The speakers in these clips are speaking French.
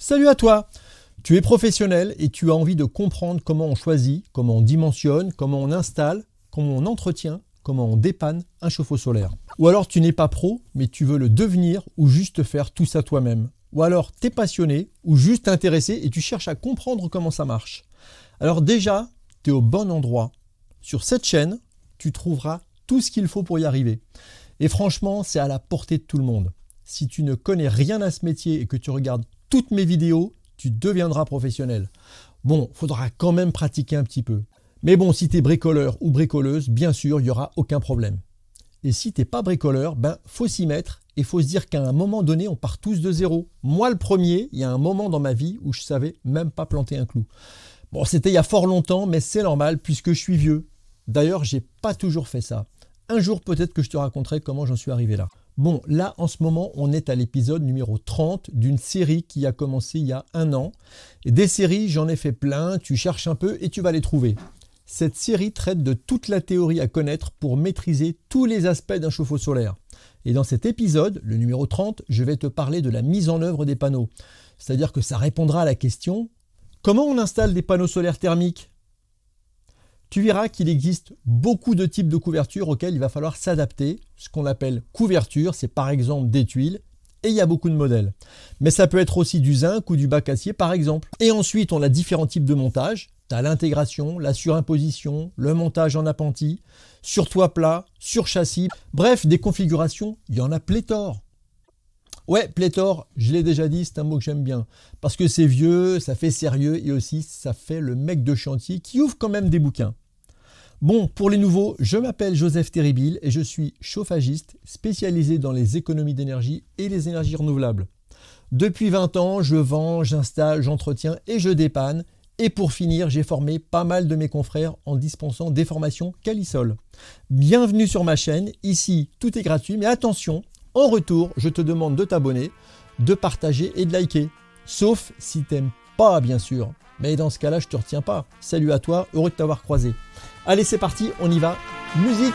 Salut à toi! Tu es professionnel et tu as envie de comprendre comment on choisit, comment on dimensionne, comment on installe, comment on entretient, comment on dépanne un chauffe-eau solaire. Ou alors tu n'es pas pro, mais tu veux le devenir ou juste faire tout ça toi-même. Ou alors tu es passionné ou juste intéressé et tu cherches à comprendre comment ça marche. Alors déjà, tu es au bon endroit. Sur cette chaîne, tu trouveras tout ce qu'il faut pour y arriver. Et franchement, c'est à la portée de tout le monde. Si tu ne connais rien à ce métier et que tu regardes toutes mes vidéos, tu deviendras professionnel. Bon, il faudra quand même pratiquer un petit peu. Mais bon, si tu es bricoleur ou bricoleuse, bien sûr, il n'y aura aucun problème. Et si tu n'es pas bricoleur, faut s'y mettre et faut se dire qu'à un moment donné, on part tous de zéro. Moi, le premier, il y a un moment dans ma vie où je ne savais même pas planter un clou. Bon, c'était il y a fort longtemps, mais c'est normal puisque je suis vieux. D'ailleurs, je n'ai pas toujours fait ça. Un jour, peut-être que je te raconterai comment j'en suis arrivé là. Bon, là, en ce moment, on est à l'épisode numéro 30 d'une série qui a commencé il y a 1 an. Et des séries, j'en ai fait plein, tu cherches un peu et tu vas les trouver. Cette série traite de toute la théorie à connaître pour maîtriser tous les aspects d'un chauffe-eau solaire. Et dans cet épisode, le numéro 30, je vais te parler de la mise en œuvre des panneaux. C'est-à-dire que ça répondra à la question « Comment on installe des panneaux solaires thermiques ?» Tu verras qu'il existe beaucoup de types de couvertures auxquelles il va falloir s'adapter. Ce qu'on appelle couverture, c'est par exemple des tuiles. Et il y a beaucoup de modèles. Mais ça peut être aussi du zinc ou du bac acier par exemple. Et ensuite, on a différents types de montage. Tu as l'intégration, la surimposition, le montage en appentis, sur toit plat, sur châssis. Bref, des configurations, il y en a pléthore. Ouais, pléthore, je l'ai déjà dit, c'est un mot que j'aime bien. Parce que c'est vieux, ça fait sérieux et aussi ça fait le mec de chantier qui ouvre quand même des bouquins. Bon, pour les nouveaux, je m'appelle Joseph Terribil et je suis chauffagiste spécialisé dans les économies d'énergie et les énergies renouvelables. Depuis 20 ans, je vends, j'installe, j'entretiens et je dépanne. Et pour finir, j'ai formé pas mal de mes confrères en dispensant des formations Calisol. Bienvenue sur ma chaîne, ici tout est gratuit, mais attention, en retour, je te demande de t'abonner, de partager et de liker. Sauf si t'aimes pas, bien sûr. Mais dans ce cas-là, je te retiens pas. Salut à toi, heureux de t'avoir croisé. Allez, c'est parti, on y va. Musique!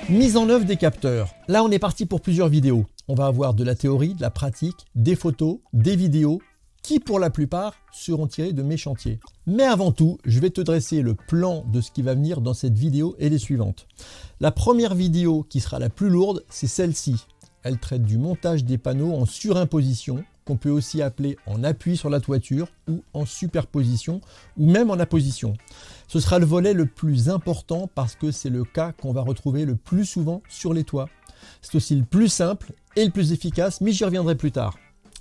Mise en œuvre des capteurs. Là, on est parti pour plusieurs vidéos. On va avoir de la théorie, de la pratique, des photos, des vidéos, qui pour la plupart seront tirées de mes chantiers. Mais avant tout, je vais te dresser le plan de ce qui va venir dans cette vidéo et les suivantes. La première vidéo qui sera la plus lourde, c'est celle-ci. Elle traite du montage des panneaux en surimposition, qu'on peut aussi appeler en appui sur la toiture ou en superposition ou même en apposition. Ce sera le volet le plus important parce que c'est le cas qu'on va retrouver le plus souvent sur les toits. C'est aussi le plus simple et le plus efficace, mais j'y reviendrai plus tard.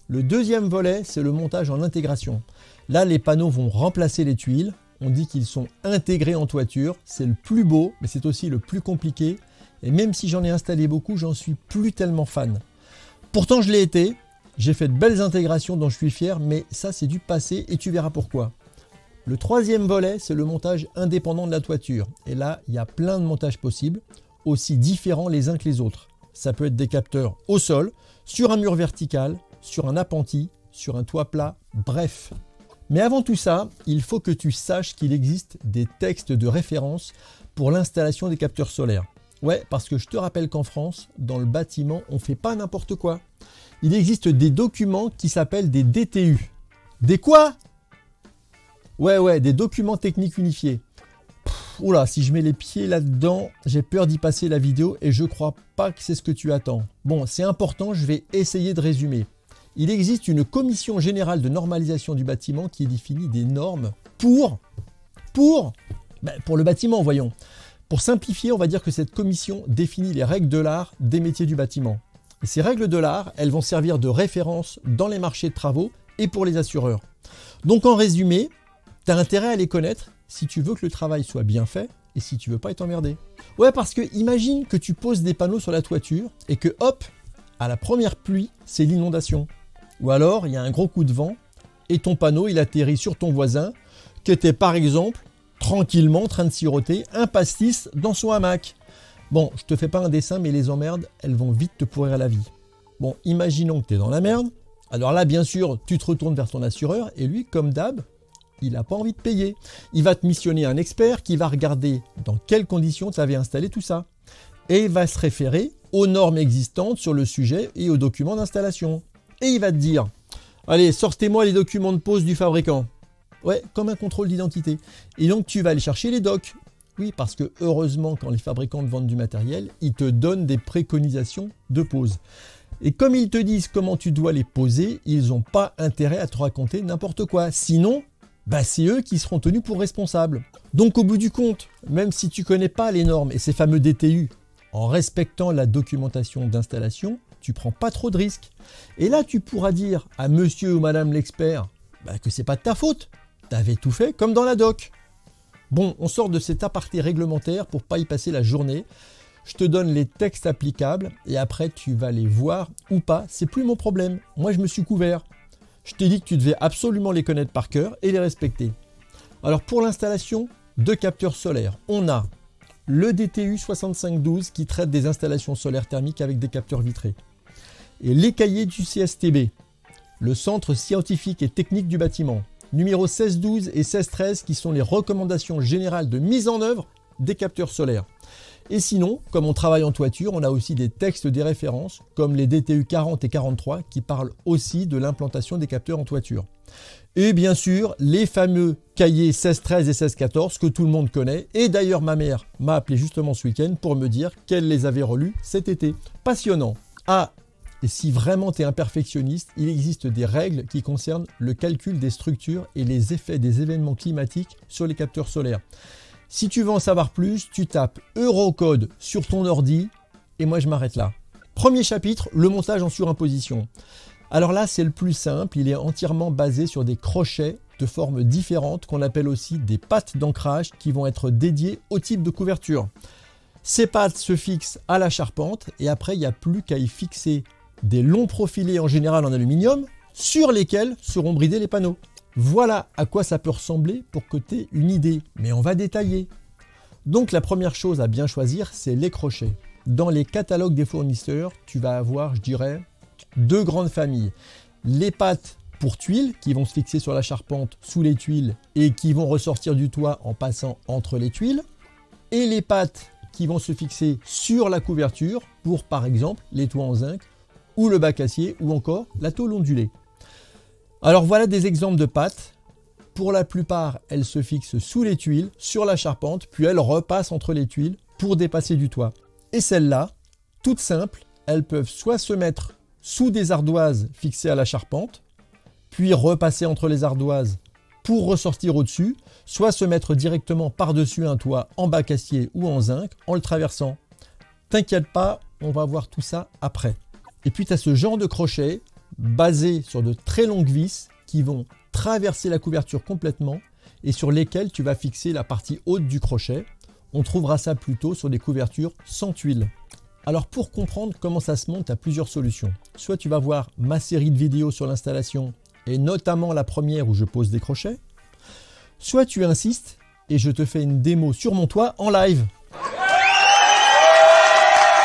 Le deuxième volet, c'est le montage en intégration. Là, les panneaux vont remplacer les tuiles. On dit qu'ils sont intégrés en toiture. C'est le plus beau, mais c'est aussi le plus compliqué. Et même si j'en ai installé beaucoup, j'en suis plus tellement fan. Pourtant, je l'ai été. J'ai fait de belles intégrations dont je suis fier, mais ça, c'est du passé et tu verras pourquoi. Le troisième volet, c'est le montage indépendant de la toiture. Et là, il y a plein de montages possibles, aussi différents les uns que les autres. Ça peut être des capteurs au sol, sur un mur vertical, sur un appenti, sur un toit plat, bref. Mais avant tout ça, il faut que tu saches qu'il existe des textes de référence pour l'installation des capteurs solaires. Ouais, parce que je te rappelle qu'en France, dans le bâtiment, on ne fait pas n'importe quoi. Il existe des documents qui s'appellent des DTU. Des quoi? Ouais, des documents techniques unifiés. Oula, si je mets les pieds là-dedans, j'ai peur d'y passer la vidéo et je crois pas que c'est ce que tu attends. Bon, c'est important, je vais essayer de résumer. Il existe une commission générale de normalisation du bâtiment qui définit des normes pour le bâtiment, voyons. Pour simplifier, on va dire que cette commission définit les règles de l'art des métiers du bâtiment. Et ces règles de l'art, elles vont servir de référence dans les marchés de travaux et pour les assureurs. Donc en résumé, tu as intérêt à les connaître si tu veux que le travail soit bien fait et si tu veux pas être emmerdé. Ouais, parce que imagine que tu poses des panneaux sur la toiture et que hop, à la première pluie, c'est l'inondation. Ou alors, il y a un gros coup de vent et ton panneau, il atterrit sur ton voisin qui était par exemple tranquillement en train de siroter un pastis dans son hamac. Bon, je te fais pas un dessin, mais les emmerdes, elles vont vite te pourrir la vie. Bon, imaginons que tu es dans la merde. Alors là, bien sûr, tu te retournes vers ton assureur et lui, comme d'hab, il n'a pas envie de payer. Il va te missionner un expert qui va regarder dans quelles conditions tu avais installé tout ça. Et il va se référer aux normes existantes sur le sujet et aux documents d'installation. Et il va te dire, allez, sortez-moi les documents de pose du fabricant. Ouais, comme un contrôle d'identité. Et donc tu vas aller chercher les docs. Oui, parce que heureusement, quand les fabricants te vendent du matériel, ils te donnent des préconisations de pose. Et comme ils te disent comment tu dois les poser, ils n'ont pas intérêt à te raconter n'importe quoi. Sinon, c'est eux qui seront tenus pour responsables. Donc au bout du compte, même si tu ne connais pas les normes et ces fameux DTU, en respectant la documentation d'installation, tu ne prends pas trop de risques. Et là, tu pourras dire à monsieur ou madame l'expert que c'est pas de ta faute. Tu avais tout fait comme dans la doc. Bon, on sort de cet aparté réglementaire pour pas y passer la journée. Je te donne les textes applicables et après tu vas les voir ou pas, c'est plus mon problème. Moi je me suis couvert. Je t'ai dit que tu devais absolument les connaître par cœur et les respecter. Alors pour l'installation de capteurs solaires, on a le DTU 6512 qui traite des installations solaires thermiques avec des capteurs vitrés. Et les cahiers du CSTB, le Centre scientifique et technique du bâtiment, numéro 1612 et 1613 qui sont les recommandations générales de mise en œuvre des capteurs solaires. Et sinon, comme on travaille en toiture, on a aussi des textes des références comme les DTU 40 et 43 qui parlent aussi de l'implantation des capteurs en toiture. Et bien sûr, les fameux cahiers 1613 et 1614 que tout le monde connaît. Et d'ailleurs, ma mère m'a appelé justement ce week-end pour me dire qu'elle les avait relus cet été. Passionnant. Ah, et si vraiment tu es un perfectionniste, il existe des règles qui concernent le calcul des structures et les effets des événements climatiques sur les capteurs solaires. Si tu veux en savoir plus, tu tapes Eurocode sur ton ordi et moi je m'arrête là. Premier chapitre, le montage en surimposition. Alors là, c'est le plus simple, il est entièrement basé sur des crochets de formes différentes qu'on appelle aussi des pattes d'ancrage qui vont être dédiées au type de couverture. Ces pattes se fixent à la charpente et après, il n'y a plus qu'à y fixer des longs profilés en général en aluminium sur lesquels seront bridés les panneaux. Voilà à quoi ça peut ressembler pour que tu aies une idée, mais on va détailler. Donc la première chose à bien choisir, c'est les crochets. Dans les catalogues des fournisseurs, tu vas avoir, je dirais, deux grandes familles. Les pattes pour tuiles qui vont se fixer sur la charpente sous les tuiles et qui vont ressortir du toit en passant entre les tuiles. Et les pattes qui vont se fixer sur la couverture pour par exemple les toits en zinc ou le bac acier ou encore la tôle ondulée. Alors voilà des exemples de pattes. Pour la plupart, elles se fixent sous les tuiles, sur la charpente, puis elles repassent entre les tuiles pour dépasser du toit. Et celles-là, toutes simples, elles peuvent soit se mettre sous des ardoises fixées à la charpente, puis repasser entre les ardoises pour ressortir au-dessus, soit se mettre directement par-dessus un toit en bac acier ou en zinc en le traversant. T'inquiète pas, on va voir tout ça après. Et puis tu as ce genre de crochet basé sur de très longues vis qui vont traverser la couverture complètement et sur lesquelles tu vas fixer la partie haute du crochet. On trouvera ça plutôt sur des couvertures sans tuiles. Alors pour comprendre comment ça se monte, tu as plusieurs solutions. Soit tu vas voir ma série de vidéos sur l'installation et notamment la première où je pose des crochets. Soit tu insistes et je te fais une démo sur mon toit en live.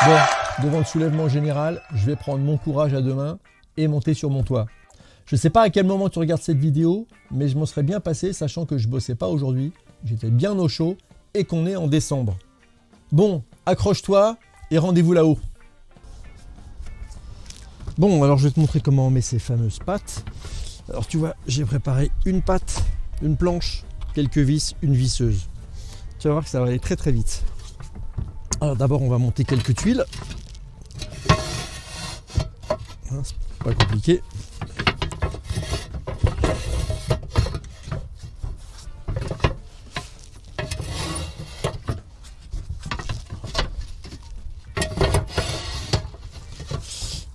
Bon, devant le soulèvement général, je vais prendre mon courage à deux mains et monter sur mon toit. Je ne sais pas à quel moment tu regardes cette vidéo, mais je m'en serais bien passé sachant que je bossais pas aujourd'hui. J'étais bien au chaud et qu'on est en décembre. Bon, accroche-toi et rendez-vous là-haut. Bon, alors je vais te montrer comment on met ces fameuses pattes. Alors tu vois, j'ai préparé une patte, une planche, quelques vis, une visseuse. Tu vas voir que ça va aller très très vite. Alors d'abord on va monter quelques tuiles. C'est pas compliqué.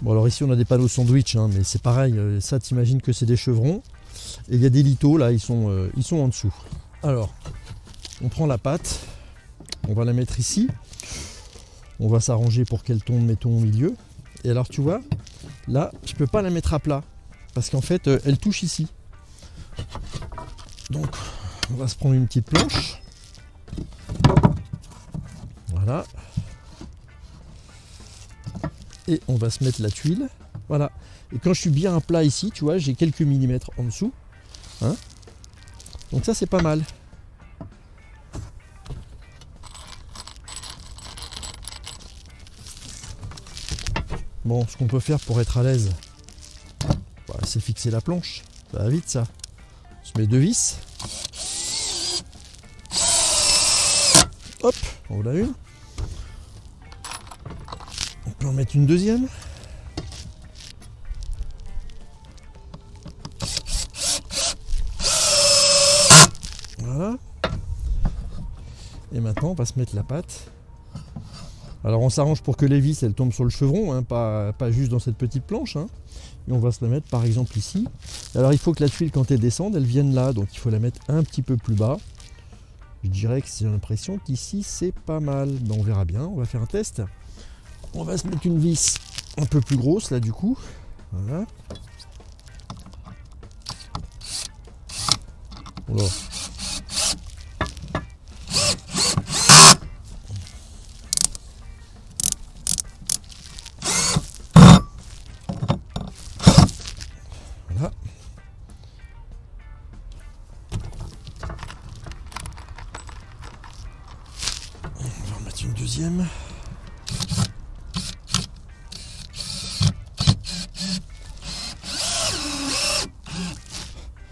Bon alors ici on a des panneaux sandwich, hein, mais c'est pareil, ça t'imagines que c'est des chevrons. Et il y a des litos là, ils sont en dessous. Alors, on prend la pâte, on va la mettre ici. On va s'arranger pour qu'elle tombe, mettons, au milieu. Et alors tu vois, là, je peux pas la mettre à plat. Parce qu'en fait, elle touche ici. Donc, on va se prendre une petite planche. Voilà. Et on va se mettre la tuile. Voilà. Et quand je suis bien à plat ici, tu vois, j'ai quelques millimètres en dessous. Hein, Donc ça c'est pas mal. Bon, ce qu'on peut faire pour être à l'aise, bah, c'est fixer la planche. Ça va vite ça. On se met 2 vis. Hop, on en a une. On peut en mettre une deuxième. Voilà. Et maintenant, on va se mettre la patte. Alors on s'arrange pour que les vis elles tombent sur le chevron, hein, pas juste dans cette petite planche. Hein. Et on va se la mettre par exemple ici. Alors il faut que la tuile quand elle descende, elle vienne là, donc il faut la mettre un petit peu plus bas. Je dirais que j'ai l'impression qu'ici c'est pas mal. Ben, on verra bien, on va faire un test. On va se mettre une vis un peu plus grosse là du coup. Voilà. Voilà. On va en mettre une deuxième.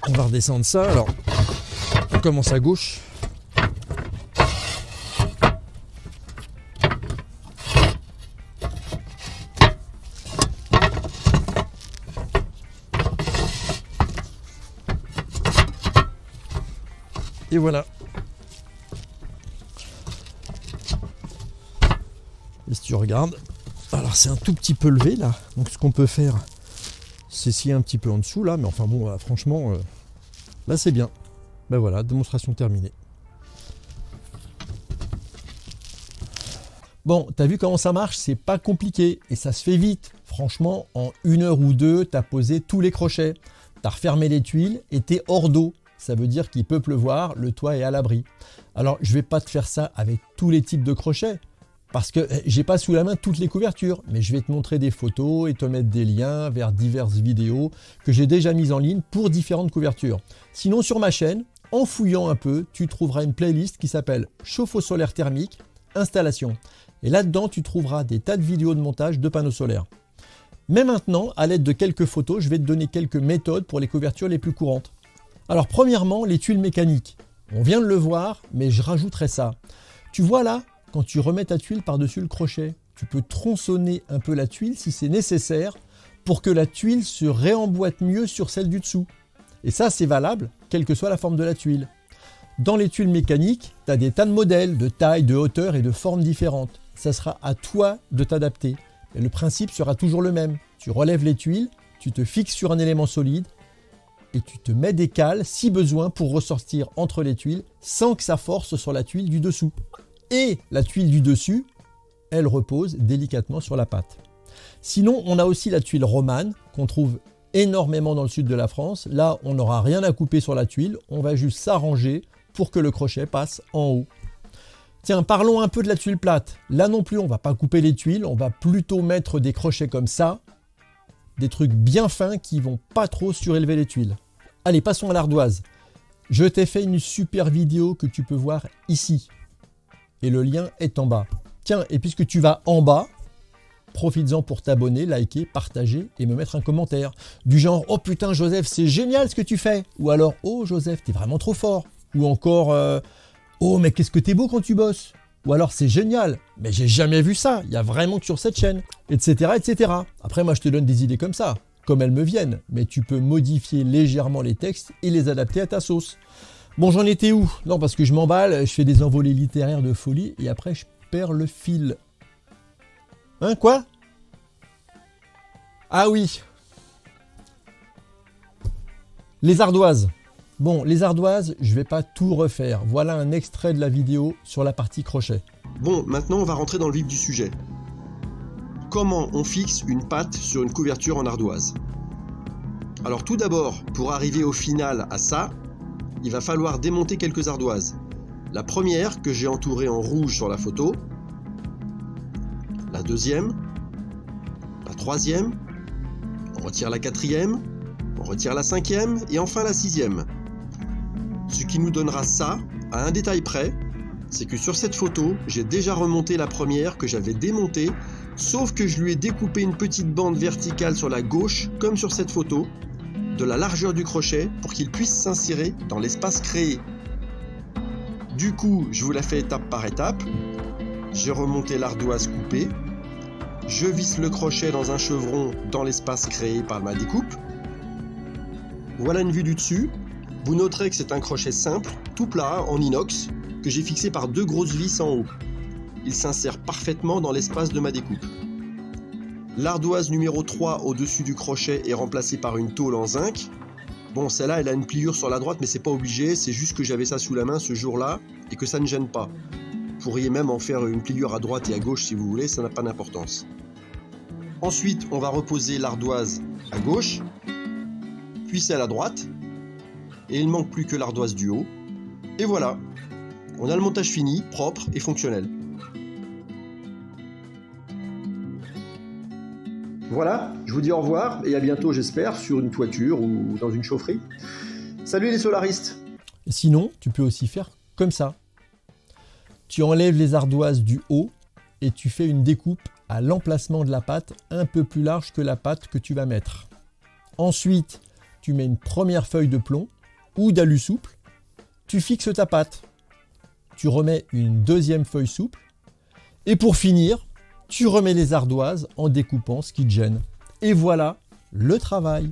On va redescendre ça. Alors, on commence à gauche. Et voilà. Et si tu regardes, alors c'est un tout petit peu levé là. Donc ce qu'on peut faire, c'est scier un petit peu en dessous là. Mais enfin bon, franchement, là c'est bien. Ben voilà, démonstration terminée. Bon, t'as vu comment ça marche? C'est pas compliqué et ça se fait vite. Franchement, en 1 heure ou 2, t'as posé tous les crochets. T'as refermé les tuiles et t'es hors d'eau. Ça veut dire qu'il peut pleuvoir, le toit est à l'abri. Alors, je ne vais pas te faire ça avec tous les types de crochets, parce que j'ai pas sous la main toutes les couvertures, mais je vais te montrer des photos et te mettre des liens vers diverses vidéos que j'ai déjà mises en ligne pour différentes couvertures. Sinon, sur ma chaîne, en fouillant un peu, tu trouveras une playlist qui s'appelle Chauffe-eau solaire thermique, installation. Et là-dedans, tu trouveras des tas de vidéos de montage de panneaux solaires. Mais maintenant, à l'aide de quelques photos, je vais te donner quelques méthodes pour les couvertures les plus courantes. Alors premièrement, les tuiles mécaniques. On vient de le voir, mais je rajouterai ça. Tu vois là, quand tu remets ta tuile par-dessus le crochet, tu peux tronçonner un peu la tuile si c'est nécessaire pour que la tuile se réemboîte mieux sur celle du dessous. Et ça, c'est valable, quelle que soit la forme de la tuile. Dans les tuiles mécaniques, tu as des tas de modèles, de tailles, de hauteurs et de formes différentes. Ça sera à toi de t'adapter. Mais le principe sera toujours le même. Tu relèves les tuiles, tu te fixes sur un élément solide, et tu te mets des cales si besoin pour ressortir entre les tuiles sans que ça force sur la tuile du dessous. Et la tuile du dessus, elle repose délicatement sur la patte. Sinon, on a aussi la tuile romane qu'on trouve énormément dans le sud de la France. Là, on n'aura rien à couper sur la tuile, on va juste s'arranger pour que le crochet passe en haut. Tiens, parlons un peu de la tuile plate. Là non plus, on ne va pas couper les tuiles, on va plutôt mettre des crochets comme ça, des trucs bien fins qui vont pas trop surélever les tuiles. Allez, passons à l'ardoise. Je t'ai fait une super vidéo que tu peux voir ici. Et le lien est en bas. Tiens, et puisque tu vas en bas, profites-en pour t'abonner, liker, partager et me mettre un commentaire. Du genre, oh putain Joseph, c'est génial ce que tu fais. Ou alors, oh Joseph, t'es vraiment trop fort. Ou encore, oh mais qu'est-ce que t'es beau quand tu bosses. Ou alors c'est génial, mais j'ai jamais vu ça, il y a vraiment que sur cette chaîne, etc., etc. Après moi je te donne des idées comme ça, comme elles me viennent, mais tu peux modifier légèrement les textes et les adapter à ta sauce. Bon, j'en étais où? Non, parce que je m'emballe, je fais des envolées littéraires de folie et après je perds le fil. Hein, quoi? Ah oui. Les ardoises. Bon, les ardoises, je vais pas tout refaire. Voilà un extrait de la vidéo sur la partie crochet. Bon, maintenant on va rentrer dans le vif du sujet. Comment on fixe une patte sur une couverture en ardoise? Alors tout d'abord, pour arriver au final à ça, il va falloir démonter quelques ardoises. La première que j'ai entourée en rouge sur la photo, la deuxième, la troisième, on retire la quatrième, on retire la cinquième et enfin la sixième. Ce qui nous donnera ça, à un détail près, c'est que sur cette photo, j'ai déjà remonté la première que j'avais démontée, sauf que je lui ai découpé une petite bande verticale sur la gauche, comme sur cette photo, de la largeur du crochet pour qu'il puisse s'insérer dans l'espace créé. Du coup, je vous la fais étape par étape. J'ai remonté l'ardoise coupée. Je visse le crochet dans un chevron dans l'espace créé par ma découpe. Voilà une vue du dessus. Vous noterez que c'est un crochet simple, tout plat, en inox, que j'ai fixé par 2 grosses vis en haut. Il s'insère parfaitement dans l'espace de ma découpe. L'ardoise numéro 3 au-dessus du crochet est remplacée par une tôle en zinc. Bon, celle-là, elle a une pliure sur la droite, mais c'est pas obligé, c'est juste que j'avais ça sous la main ce jour-là, et que ça ne gêne pas. Vous pourriez même en faire une pliure à droite et à gauche si vous voulez, ça n'a pas d'importance. Ensuite, on va reposer l'ardoise à gauche, puis celle à droite, et il ne manque plus que l'ardoise du haut. Et voilà, on a le montage fini, propre et fonctionnel. Voilà, je vous dis au revoir et à bientôt j'espère sur une toiture ou dans une chaufferie. Salut les solaristes! Sinon, tu peux aussi faire comme ça. Tu enlèves les ardoises du haut et tu fais une découpe à l'emplacement de la pâte un peu plus large que la pâte que tu vas mettre. Ensuite, tu mets une première feuille de plomb ou d'alu souple, tu fixes ta pâte. Tu remets une deuxième feuille souple et pour finir, tu remets les ardoises en découpant ce qui te gêne. Et voilà le travail.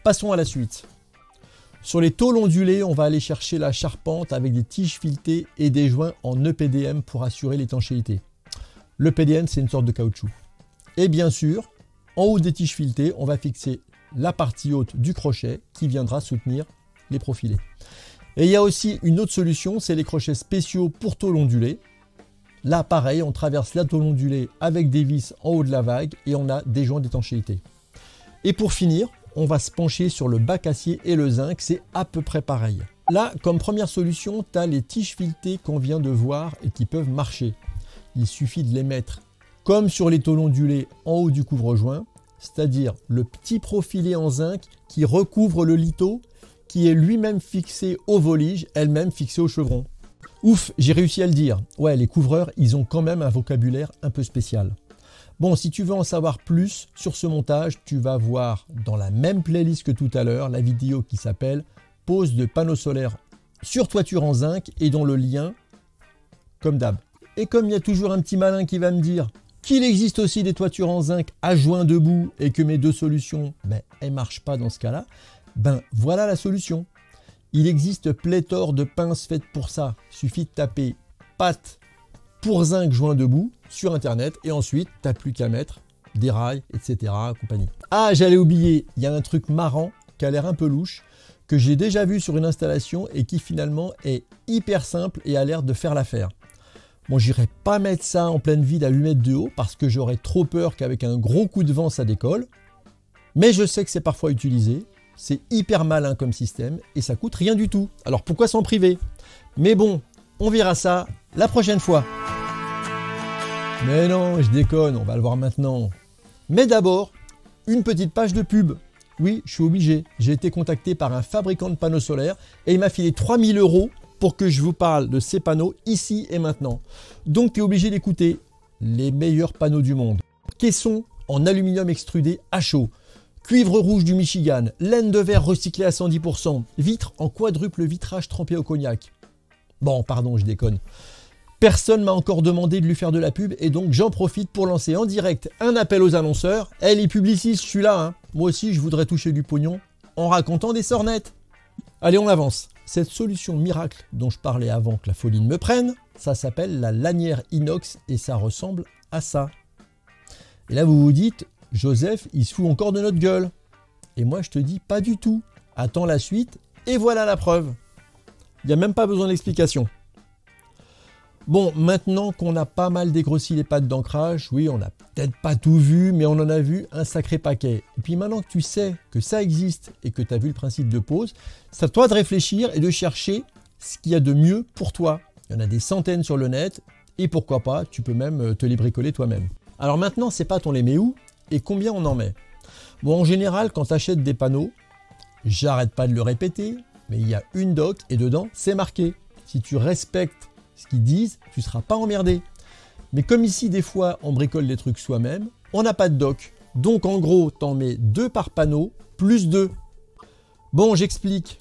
Passons à la suite. Sur les tôles ondulées, on va aller chercher la charpente avec des tiges filetées et des joints en EPDM pour assurer l'étanchéité. L'EPDM, c'est une sorte de caoutchouc. Et bien sûr, en haut des tiges filetées, on va fixer la partie haute du crochet qui viendra soutenir les profilés. Et il y a aussi une autre solution, c'est les crochets spéciaux pour tôle ondulée. Là, pareil, on traverse la tôle ondulée avec des vis en haut de la vague et on a des joints d'étanchéité. Et pour finir, on va se pencher sur le bac acier et le zinc, c'est à peu près pareil. Là, comme première solution, tu as les tiges filetées qu'on vient de voir et qui peuvent marcher. Il suffit de les mettre comme sur les tôles ondulées en haut du couvre-joint, c'est-à-dire le petit profilé en zinc qui recouvre le lito, qui est lui-même fixé au volige, elle-même fixée au chevron. Ouf, j'ai réussi à le dire. Ouais, les couvreurs, ils ont quand même un vocabulaire un peu spécial. Bon, si tu veux en savoir plus sur ce montage, tu vas voir dans la même playlist que tout à l'heure la vidéo qui s'appelle « Pose de panneaux solaires sur toiture en zinc » et dont le lien, comme d'hab. Et comme il y a toujours un petit malin qui va me dire qu'il existe aussi des toitures en zinc à joint debout et que mes deux solutions, elles ne marchent pas dans ce cas-là, voilà la solution. Il existe pléthore de pinces faites pour ça. Il suffit de taper pâte pour zinc joint debout sur internet et ensuite tu n'as plus qu'à mettre des rails, etc. compagnie. Ah, j'allais oublier, il y a un truc marrant qui a l'air un peu louche que j'ai déjà vu sur une installation et qui finalement est hyper simple et a l'air de faire l'affaire. Bon, j'irai pas mettre ça en pleine vide à 8 mètres de haut parce que j'aurais trop peur qu'avec un gros coup de vent ça décolle. Mais je sais que c'est parfois utilisé. C'est hyper malin comme système et ça coûte rien du tout. Alors pourquoi s'en priver? Mais bon, on verra ça la prochaine fois. Mais non, je déconne, on va le voir maintenant. Mais d'abord, une petite page de pub. Oui, je suis obligé. J'ai été contacté par un fabricant de panneaux solaires et il m'a filé 3000 € pour que je vous parle de ces panneaux ici et maintenant. Donc tu es obligé d'écouter les meilleurs panneaux du monde. Caisson en aluminium extrudé à chaud. Cuivre rouge du Michigan, laine de verre recyclée à 110%, vitre en quadruple vitrage trempé au cognac. Bon, pardon, je déconne. Personne m'a encore demandé de lui faire de la pub et donc j'en profite pour lancer en direct un appel aux annonceurs. Eh les publicistes, je suis là, hein. Moi aussi je voudrais toucher du pognon en racontant des sornettes. Allez, on avance. Cette solution miracle dont je parlais avant que la folie ne me prenne, ça s'appelle la lanière inox et ça ressemble à ça. Et là vous vous dites... Joseph, il se fout encore de notre gueule. Et moi, je te dis pas du tout. Attends la suite et voilà la preuve. Il n'y a même pas besoin d'explication. Bon, maintenant qu'on a pas mal dégrossi les pattes d'ancrage, oui, on n'a peut-être pas tout vu, mais on en a vu un sacré paquet. Et puis maintenant que tu sais que ça existe et que tu as vu le principe de pose, c'est à toi de réfléchir et de chercher ce qu'il y a de mieux pour toi. Il y en a des centaines sur le net et pourquoi pas, tu peux même te les bricoler toi-même. Alors maintenant, c'est pas ton les met où et combien on en met. Bon, en général, quand tu achètes des panneaux, j'arrête pas de le répéter, mais il y a une doc et dedans, c'est marqué. Si tu respectes ce qu'ils disent, tu ne seras pas emmerdé. Mais comme ici, des fois, on bricole des trucs soi-même, on n'a pas de doc. Donc en gros, tu en mets 2 par panneau, plus 2. Bon, j'explique.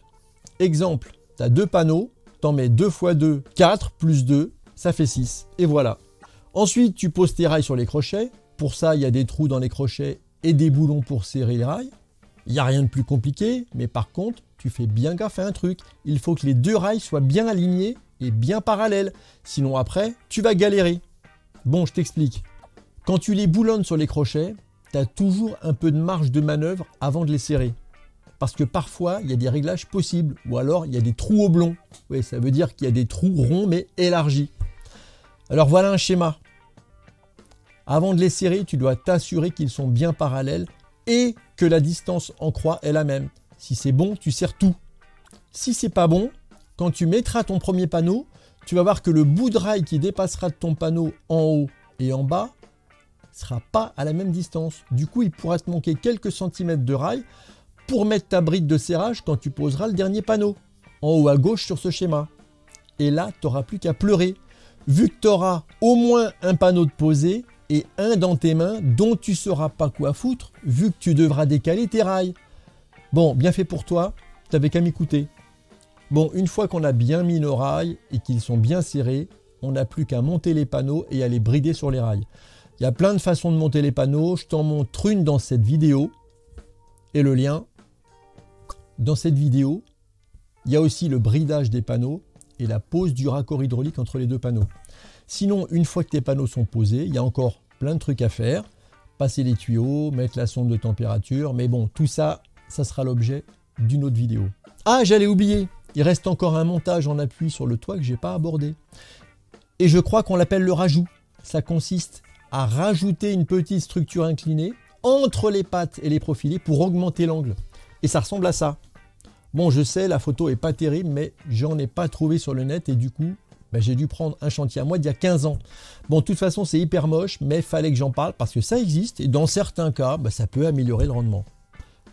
Exemple, tu as 2 panneaux, tu en mets 2 x 2, 4 plus 2, ça fait 6. Et voilà. Ensuite, tu poses tes rails sur les crochets. Pour ça, il y a des trous dans les crochets et des boulons pour serrer les rails. Il n'y a rien de plus compliqué, mais par contre, tu fais bien gaffe à un truc. Il faut que les 2 rails soient bien alignés et bien parallèles. Sinon après, tu vas galérer. Bon, je t'explique. Quand tu les boulonnes sur les crochets, tu as toujours un peu de marge de manœuvre avant de les serrer. Parce que parfois, il y a des réglages possibles. Ou alors, il y a des trous oblongs. Oui, ça veut dire qu'il y a des trous ronds mais élargis. Alors voilà un schéma. Avant de les serrer, tu dois t'assurer qu'ils sont bien parallèles et que la distance en croix est la même. Si c'est bon, tu serres tout. Si c'est pas bon, quand tu mettras ton premier panneau, tu vas voir que le bout de rail qui dépassera de ton panneau en haut et en bas ne sera pas à la même distance. Du coup, il pourra te manquer quelques centimètres de rail pour mettre ta bride de serrage quand tu poseras le dernier panneau, en haut à gauche sur ce schéma. Et là, tu n'auras plus qu'à pleurer, vu que tu auras au moins un panneau de posé et un dans tes mains dont tu ne sauras pas quoi foutre, vu que tu devras décaler tes rails. Bon, bien fait pour toi, tu n'avais qu'à m'écouter. Bon, une fois qu'on a bien mis nos rails et qu'ils sont bien serrés, on n'a plus qu'à monter les panneaux et à les brider sur les rails. Il y a plein de façons de monter les panneaux, je t'en montre une dans cette vidéo. Et le lien, dans cette vidéo, il y a aussi le bridage des panneaux et la pose du raccord hydraulique entre les 2 panneaux. Sinon, une fois que tes panneaux sont posés, il y a encore plein de trucs à faire. Passer les tuyaux, mettre la sonde de température, mais bon, tout ça, ça sera l'objet d'une autre vidéo. Ah, j'allais oublier, il reste encore un montage en appui sur le toit que je n'ai pas abordé. Et je crois qu'on l'appelle le rajout. Ça consiste à rajouter une petite structure inclinée entre les pattes et les profilés pour augmenter l'angle. Et ça ressemble à ça. Bon, je sais, la photo est pas terrible, mais j'en ai pas trouvé sur le net et du coup, j'ai dû prendre un chantier à moi d'il y a 15 ans. Bon, de toute façon, c'est hyper moche, mais fallait que j'en parle parce que ça existe et dans certains cas, ça peut améliorer le rendement.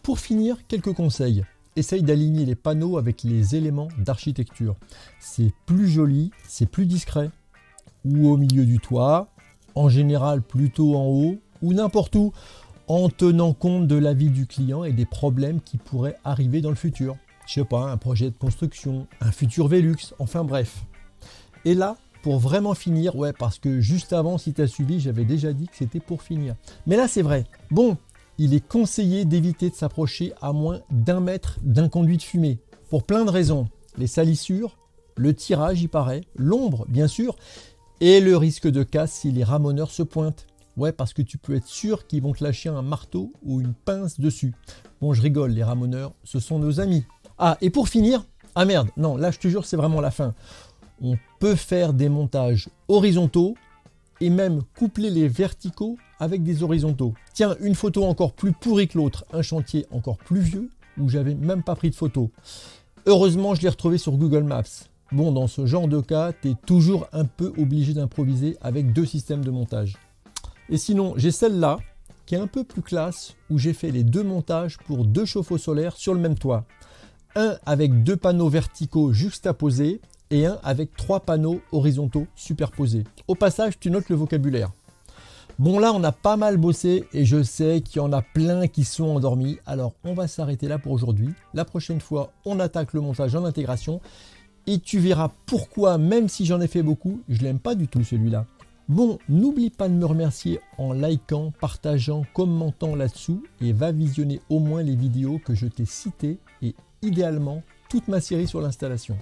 Pour finir, quelques conseils. Essaye d'aligner les panneaux avec les éléments d'architecture. C'est plus joli, c'est plus discret. Ou au milieu du toit, en général plutôt en haut, ou n'importe où, en tenant compte de l'avis du client et des problèmes qui pourraient arriver dans le futur. Je sais pas, un projet de construction, un futur Velux, enfin bref. Et là, pour vraiment finir, ouais, parce que juste avant, si tu as suivi, j'avais déjà dit que c'était pour finir. Mais là, c'est vrai. Bon, il est conseillé d'éviter de s'approcher à moins d'1 mètre d'un conduit de fumée. Pour plein de raisons. Les salissures, le tirage, il paraît, l'ombre, bien sûr, et le risque de casse si les ramoneurs se pointent. Ouais, parce que tu peux être sûr qu'ils vont te lâcher un marteau ou une pince dessus. Bon, je rigole, les ramoneurs, ce sont nos amis. Ah, et pour finir, ah merde, non, là je te jure, c'est vraiment la fin. On peut faire des montages horizontaux et même coupler les verticaux avec des horizontaux. Tiens, une photo encore plus pourrie que l'autre, un chantier encore plus vieux où j'avais même pas pris de photo. Heureusement, je l'ai retrouvé sur Google Maps. Bon, dans ce genre de cas, tu es toujours un peu obligé d'improviser avec 2 systèmes de montage. Et sinon, j'ai celle-là qui est un peu plus classe où j'ai fait les 2 montages pour 2 chauffe-eau solaires sur le même toit. Un avec 2 panneaux verticaux juxtaposés et un avec 3 panneaux horizontaux superposés. Au passage, tu notes le vocabulaire. Bon, là, on a pas mal bossé et je sais qu'il y en a plein qui sont endormis. Alors, on va s'arrêter là pour aujourd'hui. La prochaine fois, on attaque le montage en intégration et tu verras pourquoi, même si j'en ai fait beaucoup, je l'aime pas du tout celui-là. Bon, n'oublie pas de me remercier en likant, partageant, commentant là-dessous et va visionner au moins les vidéos que je t'ai citées et idéalement toute ma série sur l'installation.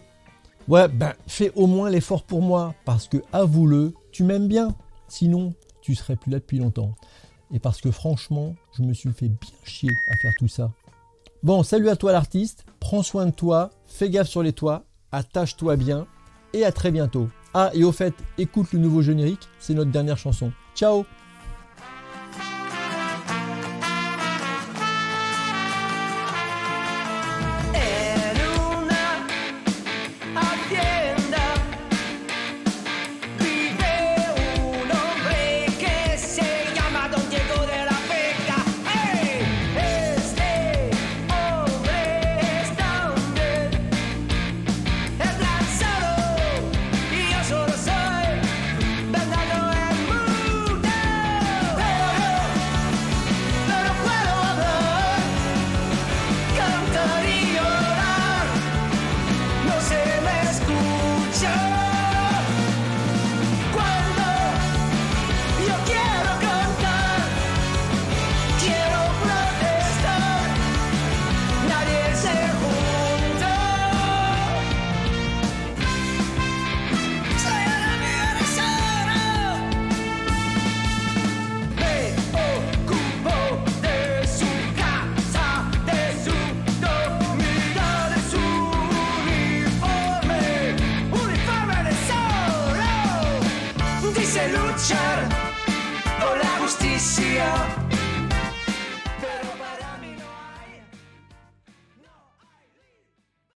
Ouais, fais au moins l'effort pour moi parce que, avoue-le, tu m'aimes bien. Sinon, tu serais plus là depuis longtemps. Et parce que franchement, je me suis fait bien chier à faire tout ça. Bon, salut à toi l'artiste, prends soin de toi, fais gaffe sur les toits, attache-toi bien et à très bientôt. Ah, et au fait, écoute le nouveau générique, c'est notre dernière chanson. Ciao!